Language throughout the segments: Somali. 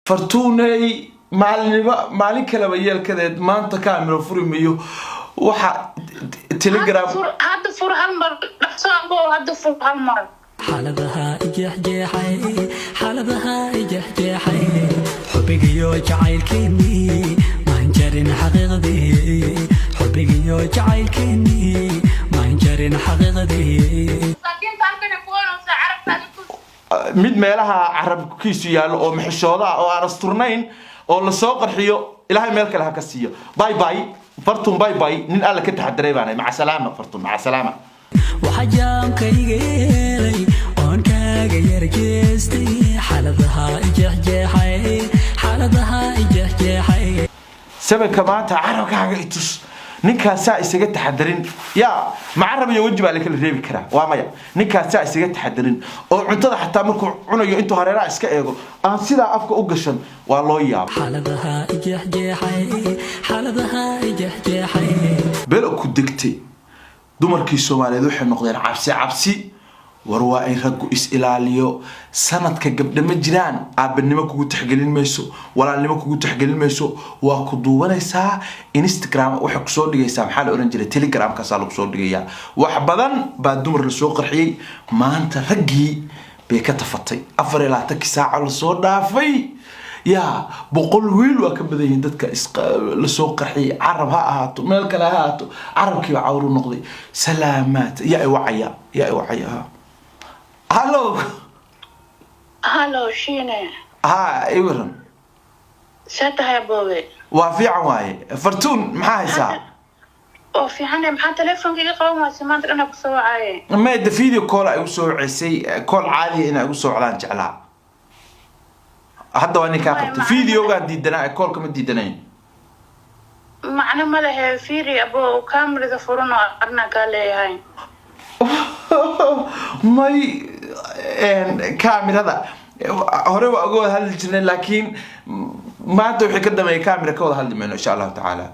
فرتوني مالين كلا بيال كذا ما أنت كامل فري ميو وح تليجرام هذا فر هالمر نحسابه هذا فر هالمر حلبها جحجحي حلبها جحجحي حبك يو جعيل كني ما انجرن حقيقتي حبك يو جعيل كني ما انجرن حقيقتي لكن تاركنا كونه سعرف mid meelaha carabkiisu yaalo oo maxishooda oo aan asturnayn oo la soo qarxiyo ilaahay meel kale ha ka siiyo bye bye fartun bye bye nin alla ka taxadiray baan maca salaama fartun maca salaama وحجام كيجيلي on kaaga yarjeestay xaladaha jexjeexay xaladaha jexjeexay sababka maanta carabkaaga itus ninkaas isaga taxadirin ya macrab iyo wajiba la kala reebi kara waa maya ninkaas isaga taxadirin oo cuntada xataa markuu cunayo intuu hareeraha iska eego aan sida afka u gashan waa loo yaab xaladaha jexjeexay xaladaha jexjeexay belo ku degtay dumarkii Soomaaliyeed waxay noqdeen cabsi war waa in raggu is ilaaliyo sanadka gabdha ma jiraan aabanimo kugu taxgelin mayso walaalnimo kugu taxgelin mayso waa ku duubanaysaa Instagram waxa ku soo dhigaysaa maxaa la oran jiray Telegram ka saa lagu soo dhigayaa wax badan baa dumar la soo qarxiyay maanta raggii bay ka tafatay 24 saac la soo dhaafay يا بقول ويل وكبدين دتك لسوق قرحي عرب هاتو مالك لا هاتو عرب كي عورو نقضي سلامات يا وعيا يا وعيا هالو شينه ها ايورن ساتها يا بوبي وافي عواي فرتون maxaa haysaa oo fiican maxaa telefonkayga qawma samaanta ana ku soo wacay ma ida video call ay u soo wacisay call caadi ina ugu soo wacdaan jeclaa hadda waan ka qabtay video-ga diidanaa call kama diidanayn macna ma lahayn fiiri abo kamarada furan oo arna ka leeyahay may kamarada hore waa uga hadli jirnay laakiin maanta wixii ka dambeeyay kamera ka wada hadli mayno insha Allah taala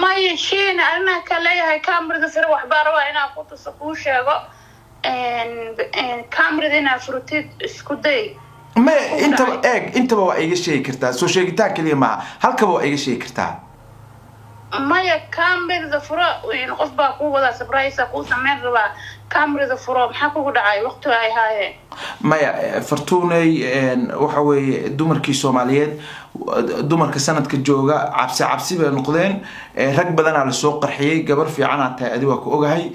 may sheen arna ka leeyahay kamarada furan wax baa rabaa inaan ku tuso ku sheego kamarada inaa furtid isku day ما انت بقى ايga sheegi kartaa soo sheegitaan kaliya ma halka baa iga sheegi kartaa maya kamarada furo in qof baa ku wada surprise ku sameyn raba kamarada furo maxaa kugu dhacay waqti ay haayeen maya fartuunay waxa weeye dumarkii Soomaaliyeed dumarka sanadka jooga cabsi bay noqdeen rag badan la soo qarxiyay gabar fiican aan tahay adiga ku ogahay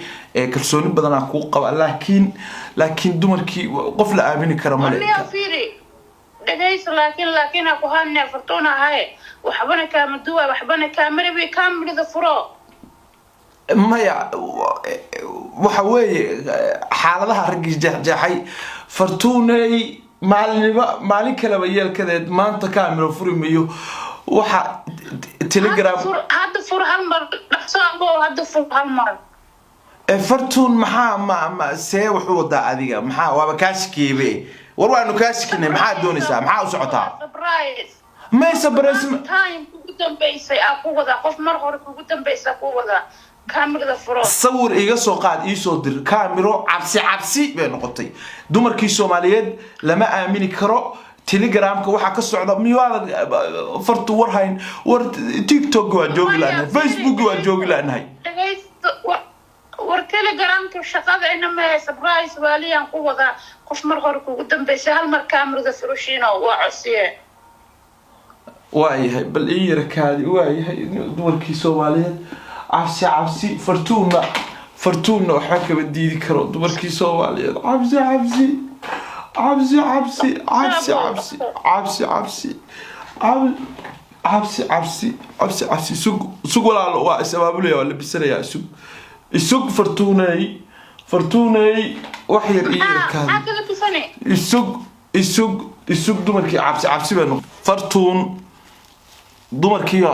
kalsooni badan aan ku qaba laakiin dumarkii qof la aamini karo ma leeyahay fiiri dhagays laakiin aku hanne fartuuna hay waxbana kaama duwa waxbana kamarada furo maya waxa weeye xaaladaha ragii jeexay fartuunay maalin kala bayal kada maanta kaamil furi miyo waxa Telegram hada fur halmar dhaxsaabo hada fur halmar fartuun maxaa see wuxuu wadaa adiga maxaa waaba kaashkiibe war waanu kaashkinay maxaa doonaysaa maxaa u socotaa surprise ما surprise time kugu dambeysay aku wada qof mar hore kugu dambeysay ku wada kamarada furo sawir iga soo qaad ii soo dir kaamiro cabsi bay noqotay dumarkii Soomaaliyeed lama aamini karo Telegram-ka waxa ka socda miyaada fartu war hayn war TikTok waa joogi laanahay Facebook waa joogi laanahay war Telegram-ka shaqada inama surprise waliyan ku wada qof mar hore kugu dambeysay hal mar kamarada furushino waa codsiye waayahay bal ii yarkaadi waayahay dumarkii Soomaaliyeed cabsi fartuuna waxa ka diidi karo dumarkii Soomaaliyeed cabsi sug walaalo waa sabaabulaya wala bisanaya isug fartuunay wax yar ii yarkaadi isug dumarkii cabsi baan fartuun dumarkii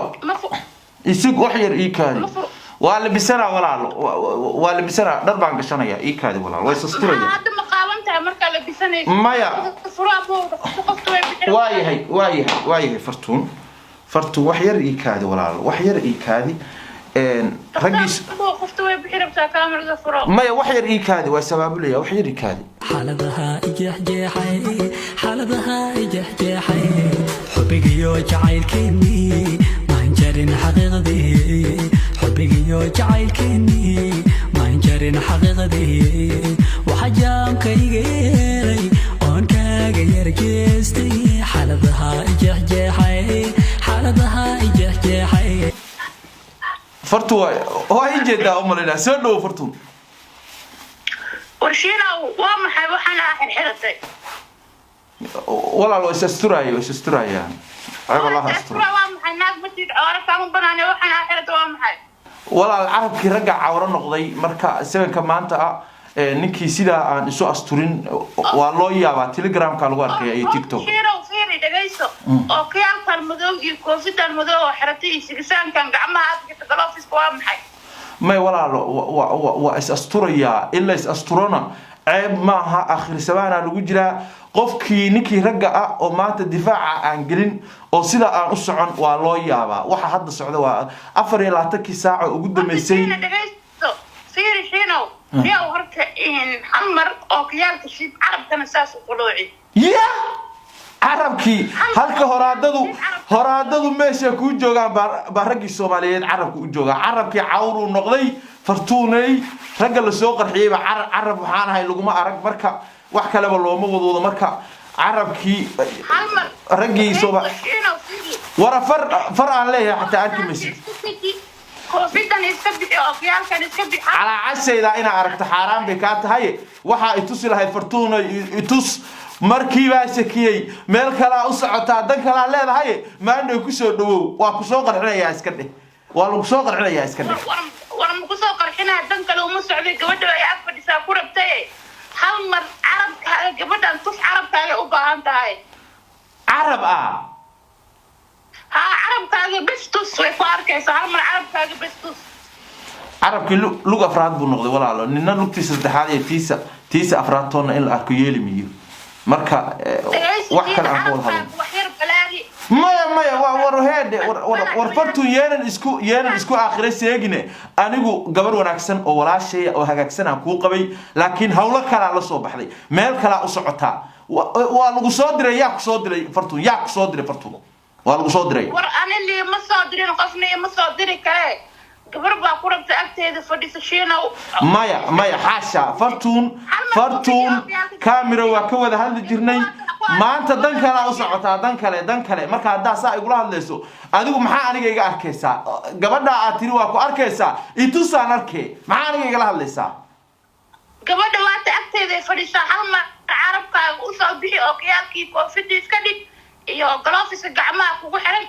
isug wax yar ii kaadi wala bisana walaalo wala bisana dhar baan gashanaya ii kaadi walaalo way sastiraya hada ma qaabantaa marka la bisanay maya waayahay fartuun wax yar ii kaadi walaalo wax yar ii kaadi رجيس ما يوحير إيكادي وسبابلي وحير إيكادي حلبها جحجحي حلبها جحجحي حبيقيو جعيلكيني ما انجرين حقيقتي حبيقيو جعيلكيني ما انجرين حقيقتي وحجام كيغيري اون كاغا يرجستي حالدها جحجحي حالدها جحجحي فرتو هاي جدا أمرنا سنو فرتو ورشينا وما حي وحنا حنحرتي والله لو استراي يعني عيب الله استر وما حي ناس بتيجي عارف كم بناني وحنا حرتي وما حي والله العرب كي رجع عورة نقضي مركا سبب كمان تا ninkii sida aan isu asturin waa loo yaabaa telegram ka lagu arkay iyo tiktok shiro fiiri dhageyso oo kiyaalkan madow iyo koofidan madow oo xiratay sigisaankan gacmaha aadka galofis waa maxay may walaalo waa is asturaya illa is asturona ceeb maaha akhir sabaana lagu jira qofkii ninkii ragga ah oo maanta difaaca aan gelin oo sida aan u socon waa loo yaabaa waxa hadda socda waa 24 saac ugu dhameysay fiiri shino يا ورك إن حمر أو كيالك شيء عرب كان أساس قلوعي يا عربكي هلك هرادو ماشي كو جوغان بارقي الصوماليين عرب كو جوغان عربكي عورو نقضي فرتوني رجل سوق الحيبة عرب وحانا هاي لقما أرق مركا wax kale ba looma wadoodo marka carabkii ragii soo wara far aan leeyahay hatta arki maysid كوفيدان يسكبي أو كيالكان يسكبي على عسيدا إنا أركت حرام بكات هاي وحا يتوصل هاي فرتونة يتوص markii baa shakiyay meel kala u socota dan kala leedahay ma inuu ku soo dhawo waa ku soo qarxinaya iska dhig waa lagu soo qarxinaya iska dhig waran ku soo qarxinaa dan kale uma socday gabadha ay ag fadhisaa ku rabtay hal mar carabka gabadhan tus carabkaaga u baahan tahay carab ها عرب كاجي بستوس ويفاركيس هالمر عرب كاجي بستوس عرب كي لغة أفراد بنقضي ولا لا نحن لغة تسدحالي تيسا أفراد تونا إلا أركو يلي ميو مركا وحكا الأنقول هذا وحير بلاغي مايا ورهاد ورفرتو يانا اسكو آخر سيجني أنيقو قبر وناكسن أو ولا شيء أو هاكسن أكو قبي لكن هولا كلا على صوب حدي مال كلا أصعتها ولغو صادري ياك صادري فرتو ياك صادري فرتو والله صادري أنا اللي ما صادرين قصني ما صادري كاي قبل باكورة تأكد فديس شينا مايا حاشا فرتون كاميرا وكذا هذا جرني ما أنت دنك لا أصعدها دنك لا مركا هذا سا يقول هذا لسه أديكم محا أنا جاي أركيسا قبل دا أتيروا أكو أركيسا يتوسا نركي محا أنا جاي قال هذا لسه قبل دا ما تأكد فديس هم عرب كا وصابي أو كيالكي فديس كدي iyo galofis gacmaha kugu xiran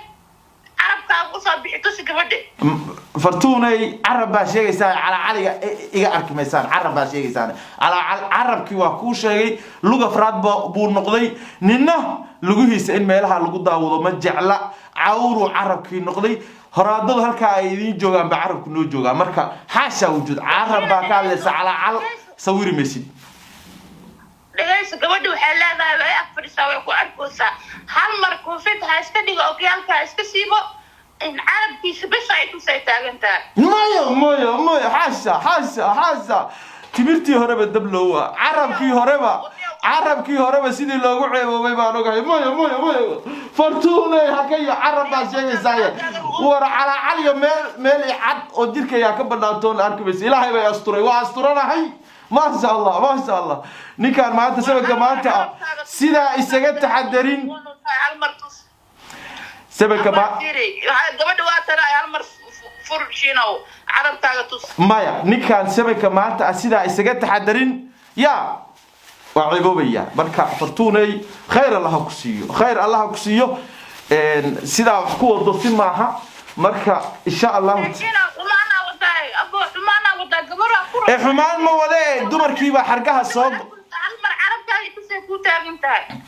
carabka u soo bixi tusi gabadha fartuunay carab baa sheegaysaa ala caliga iga arkimaysaan carab baa sheegaysaa ala carabki waa ku sheegay luga faraad buu noqday ninna lugihiisa in meelaha lagu daawado ma jecla cawru carabki noqday horaadadu halka ay idin joogan ba carabku noo jooga marka xaasha wujud carab baa ka leeysa ala cal sawir mesid ليش قبضوا حلا ذا لا يكفر سوي كواركوسا هل مركوفيت هاستدي أو كيالك هاستسيبه إن عرب كيس بس عيتو سيتاجنتا مايا حاسة كبرتي هربا الدبل هو عرب كي هربا سيدي لو عيب وما نقعي مايا فرتوني هكيا عرب شيء زي ورا على علي ميل عد وديرك يا كبر تون أركبس إلهي بيستري وأسترنا هاي ما شاء الله نكان ما أنت سبك ما أنت سيدا إستجدت تحضرين سبك ما قبل وقتنا يالمر فرشينو عرب تاجتوس مايا نكان سبك ما أنت سيدا إستجدت تحضرين يا وعيبوبيا بركة فرتوني خير الله كسيو سيدا حكوا الضفين معها مركة إن شاء الله حمان ما وده دمر كيبا حرقها صوب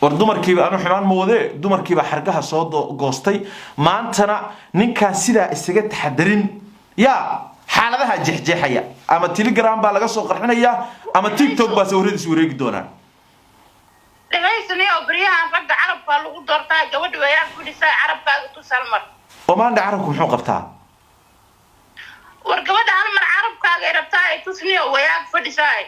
ودمر كيبا أنا حمان ما وده دمر كيبا حرقها صوب قوستي ما أنتنا نكان سيدا استجد تحضرين يا حالها جحجحية أما تيليجرام بالغا سوق رحنا أما تيك توك بس وريد سوريك دونا لغاية سنة أبريها رجع عرب قالوا دورتها جود وياك كل ساعة عرب قالوا تسلمر وما عند عربكم حقوق قبتها wargabadha hal mar carabkaaga rabtaa ay tusniyo wayaag fadhisaay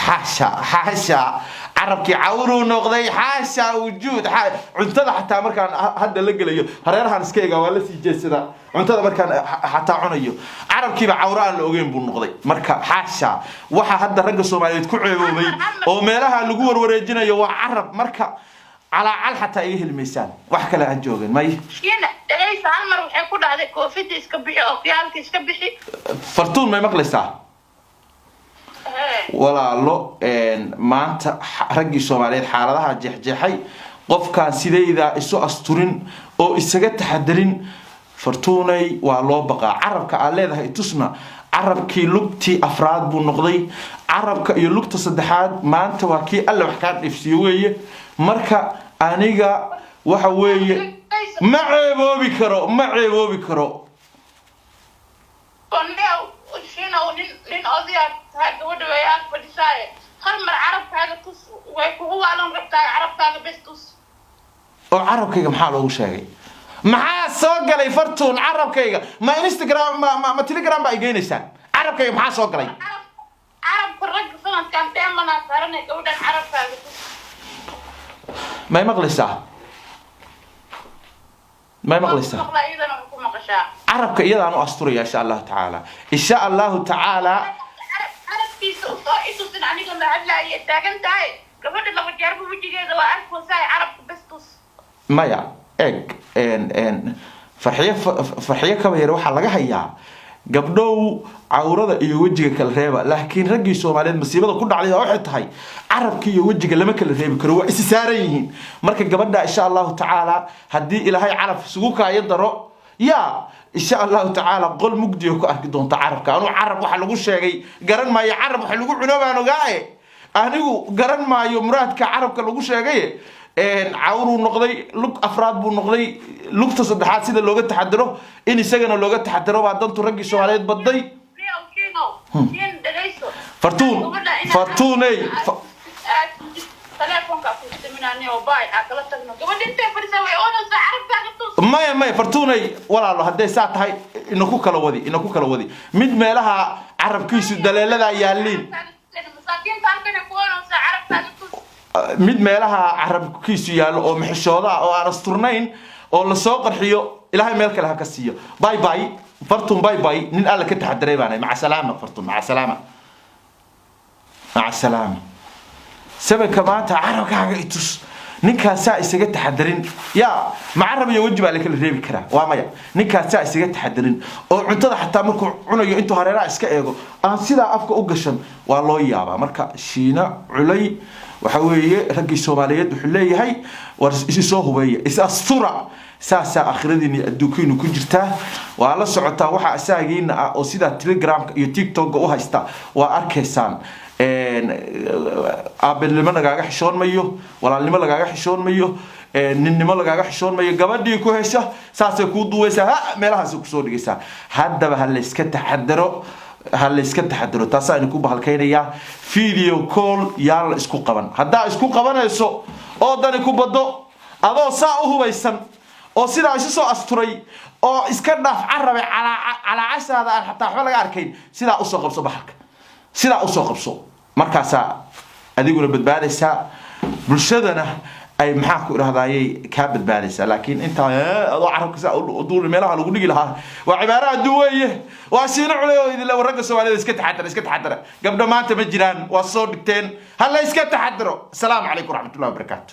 حاشا عربكي عورو نقضي حاشا وجود cuntada xataa markaan hadda la galayo hareerahan iskayga waa la sii jeesada cuntada markaan xataa cunayo carabkiiba cawra aan la ogeyn buu noqday marka xaasha waxa hadda ragga Soomaaliyeed ku ceeboobay oo meelaha lagu warwareejinayo waa carab marka calaacal xataa ay helmeysaan wax kale aan joogin may shiina dhageysa hal mar waxay ku dhacday koofida iska bixi oo qiyaalka iska bixi fartuun may maqlaysaa walaalo maanta raggii Soomaaliyeed xaaladaha jeexjeexay qofkaan sidayda isu asturin oo isaga taxadarin fartuunay waa loo baqaa carabka aan leedahay tusna carabkii lugtii afraad buu noqday carabka iyo lugta saddexaad maanta waa kii alla wax ka dhifsiyo weeye marka aniga waxa weeye ma ceeboobi karo shiina nin odayaa tahay gabadha way aad fadhisaaye hal mar carabkaaga tus way kugu waalan rabtaa carabkaaga bes tus oo carabkayga maxaa loogu sheegay maxaa soo galay fartuun carabkayga ma Instagram ma Telegram ba ay geenaysaan carabkayga maxaa soo galay carabka ragga sanadkan teemana saaranay gabadhan carabkaaga tus may maqlaysaa عربك إذا أنا أسطوري إن شاء الله تعالى إن شاء الله تعالى عرب في سوق إيش يعني كم هلا يتاجن تاي قبل لما تجربوا بيجي كذا وأعرف وساي عرب بس توس ما يا إن فرحية كبيرة روح على جهيا قبلو عورضة يوجهك الريبة لكن رجي Soomaaliyeed masiibada ku dhacday waxa tahay carabkii iyo wajiga lama kala reebi karo waa is saarayeen marka gabadha insha Allah taala hadii ilaahay carab isugu kaaya daro ya insha Allah taala qol mugdiyo ku arki doonta carabka anu carab waxa lagu sheegay garan maayo carab waxa lagu cuno baan ogaay anigu garan maayo muraadka carabka lagu sheegay cawru noqday lug afraad buu noqday lugta saddexaad sida looga taxadaro in isagana looga taxadaro baa dantu ragii Soomaaliyeed baday fartuunay telefonka ku isticmaalnaa oo baay akala tagno gabadha intee fadhisaa way oonaysaa carabkaaga tus maya fartuunay walaalo hadday saa tahay ina ku kala wadi mid meelaha carabkiisu daleelada yaaliin masaakiinta halkan ku oonaysaa carabkaaga tus mid meelaha carabkiisu yaalo oo maxshooda oo aan asturnayn oo la soo qarxiyo ilaahay meel kale ha ka siiyo bye bye fartuun bye bye nin alla ka taxadaray baanay maca salaama fartuun maca salaama sababka maanta carabkaaga itus ninkaasaa isaga taxadarin ya macarab iyo waji baa la kala reebi karaa waa maya ninkaasaa isaga taxadarin oo cuntada xataa markuu cunayo intuu hareeraha iska eego aan sidaa afka u gashan waa loo yaabaa marka shiina culay waxa weeye raggii Soomaaliyeed wuxuu leeyahay war isi soo hubeeya is astura saasa akhiradiina adduunkiinu ku jirtaa waa la socotaa waxa asaagiina oo sida Telegram iyo TikTok u haysta waa arkaysaan aabilnimo lagaaga xishoon mayo walaalnimo lagaaga xishoon mayo ninnimo lagaaga xishoon mayo gabadhii ku hesha saasay ku duwaysaa meelahaas ku soo dhigaysaa haddaba hal iska taxadaro taasaan ku bahalkeenaya video call yaa la isku qaban hadaa isku qabanayso oo dani ku bado adoo saa u hubaysan oo sidaa isu soo asturay oo iska dhaaf carabe calaacashada aan xataa waxba laga arkayn sidaa u soo qabso bahalka sidaa u soo qabso markaas adiguna badbaadaysa bulshadana ay maxaa ku iraahdaayay ka badbaadaysa laakiin inta adoo carabka saa u duul meelaha lagu dhigi lahaa waa cibaarada duwaye waa siina culeeyo idin ragga Soomaaliyeed iska taxadara gabdha maanta ma jiraan waa soo dhigteen hal iska taxadaro assalaamu calaykum waraxmatullaahi wabarakaatuh